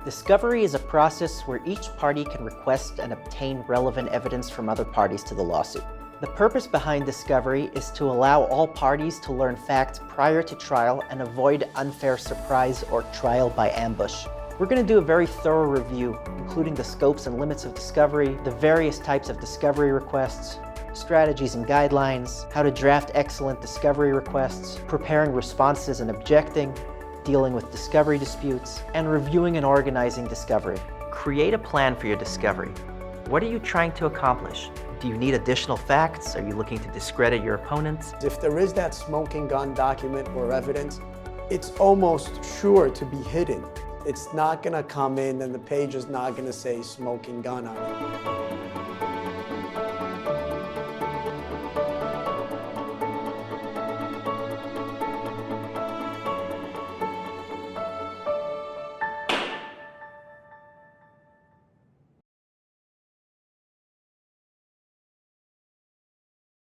Discovery is a process where each party can request and obtain relevant evidence from other parties to the lawsuit. The purpose behind discovery is to allow all parties to learn facts prior to trial and avoid unfair surprise or trial by ambush. We're going to do a very thorough review, including the scopes and limits of discovery, the various types of discovery requests, strategies and guidelines, how to draft excellent discovery requests, preparing responses and objecting, dealing with discovery disputes, and reviewing and organizing discovery. Create a plan for your discovery. What are you trying to accomplish? Do you need additional facts? Are you looking to discredit your opponents? If there is that smoking gun document or evidence, it's almost sure to be hidden. It's not going to come in and the page is not going to say smoking gun on it.